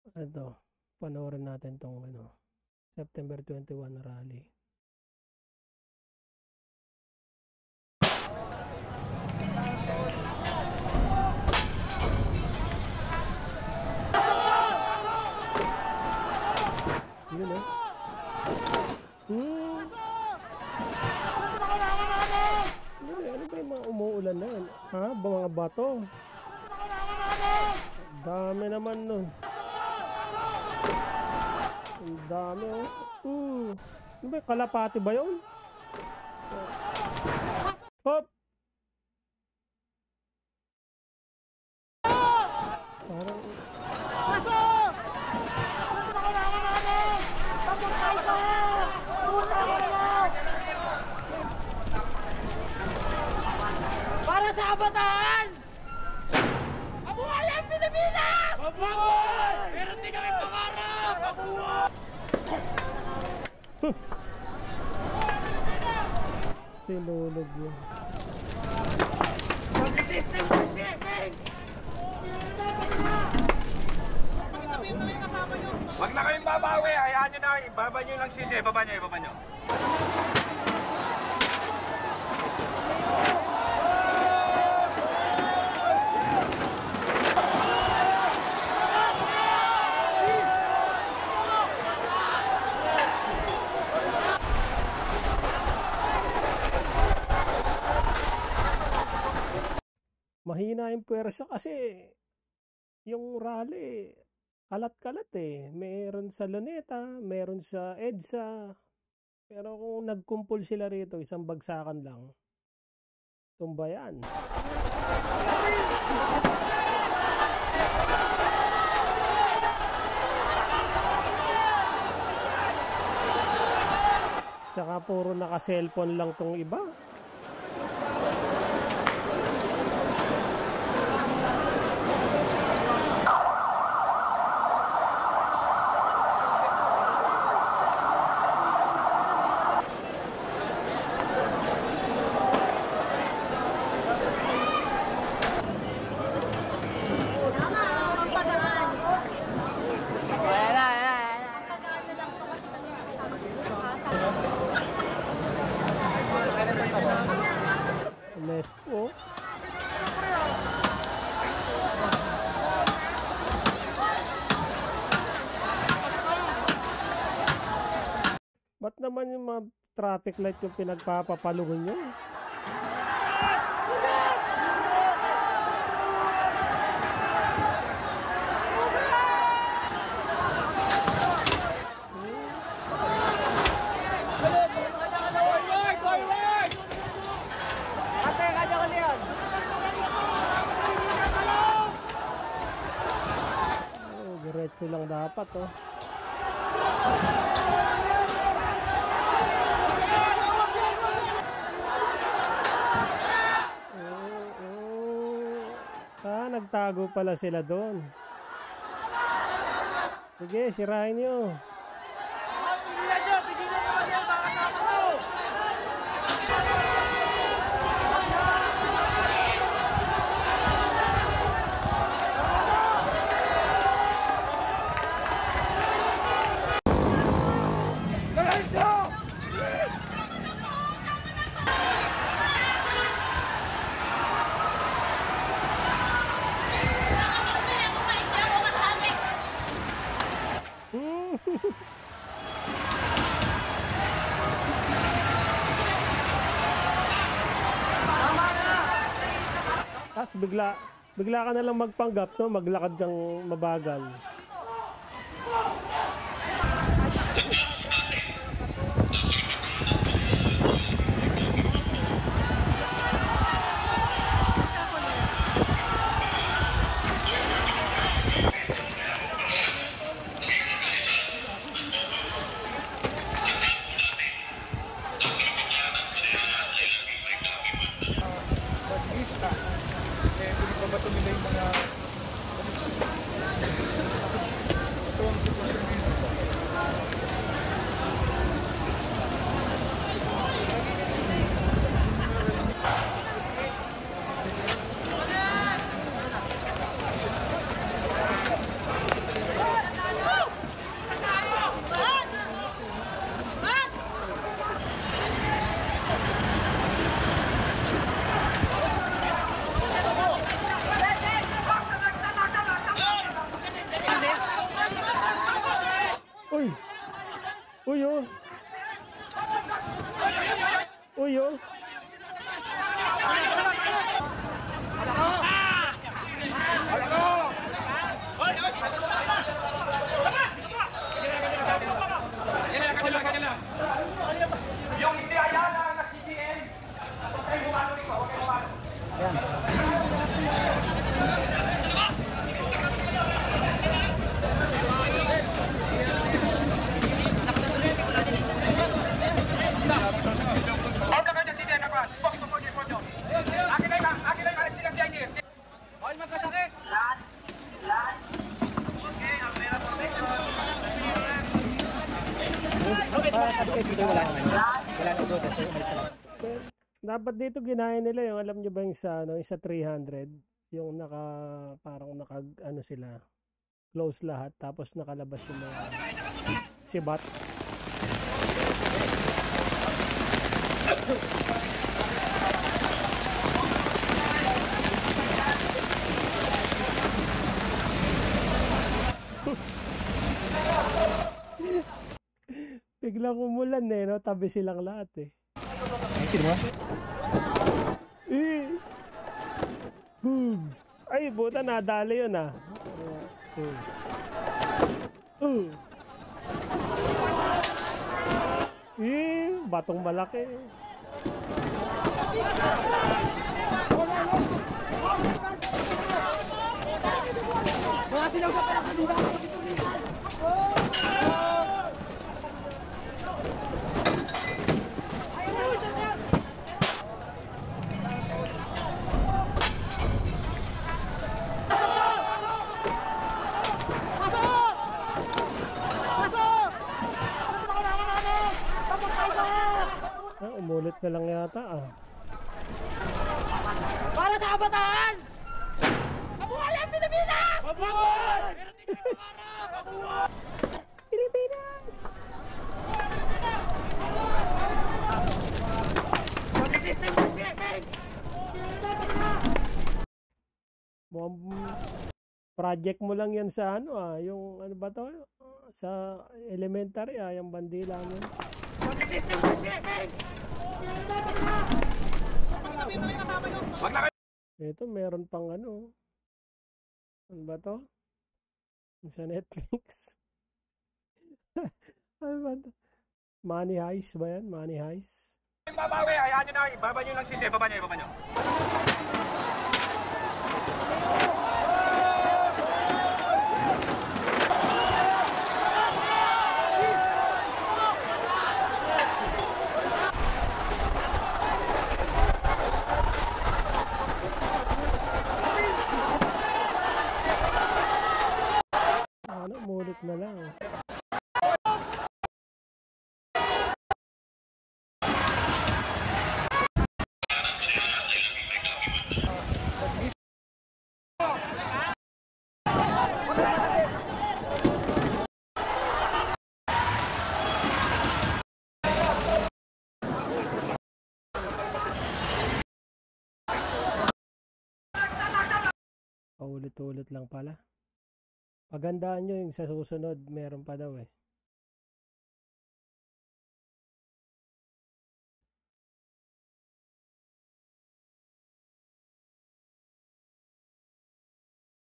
Ito, panoorin natin tong September 21 na rally. Yun ano ba yung mga umuulan na yan? Ha? Mga bato? Dami naman nun. Ang dami Ano ba yung kalapati ba yun? Hop! Parang para sa kabataan! Mabuhay ang Pilipinas! Mabuhay! Meron din kami pangarap! Mabuhay! sinulog yun. Mag-system for shipping! Wag na kayong babawi, hayaan nyo na, ibaba nyo lang sila, ibaba nyo. Mahina yung puwersa kasi yung rally kalat-kalat meron sa Luneta, meron sa EDSA, pero kung nagkumpul sila rito isang bagsakan lang, tumba yan. Tsaka puro naka-cellphone lang tong iba. Mess po. Ba't naman yung mga traffic light yung pinagpapapaluhin nyo? Diretso lang dapat nagtago pala sila doon. Sige, sirahin nyo. Pigilan nyo kasi ang mga kasama ko! Tapos bigla ka na lang magpanggap, no? Maglakad kang mabagal. Lista. Pinagbabato nila yung mga polis. Ito ang sitwasyon ngayon. sabi ko dito wala naman. Wala nang doon so umalis na lang. Dapat dito ginaya nila yung alam nyo ba yung sa, ano, yung sa 300 yung parang ano sila close lahat tapos nakalabas yung mga sibat. Biglang umulan eh, no? Tabi silang lahat eh. Sino mo? Boom! Ay, buta nadali yun ah. Batong malaki. Mga silaw sa pinakadura. Umulit na lang yata ah. Para sa kabataan! Mabuhay ang Pilipinas! Mabuhay! Mabuhay! Pilipinas! Mag-system ng shipping! Project mo lang yan sa ano ah, yung ano ba to? Sa elementary ah, yung bandila mo. Mag-system ng shipping! Ito meron pang ano. Ano ba to? Yung sa Netflix. Ano ba to? Money Heist ba yan? Money Heist? Babawi, hayaan nyo na. Ibaba nyo lang sila. Ibaba nyo, ibaba nyo. Ano, mulit na lang. Paulit-ulit lang pala. Pagandaan nyo yung sa susunod, meron pa daw eh.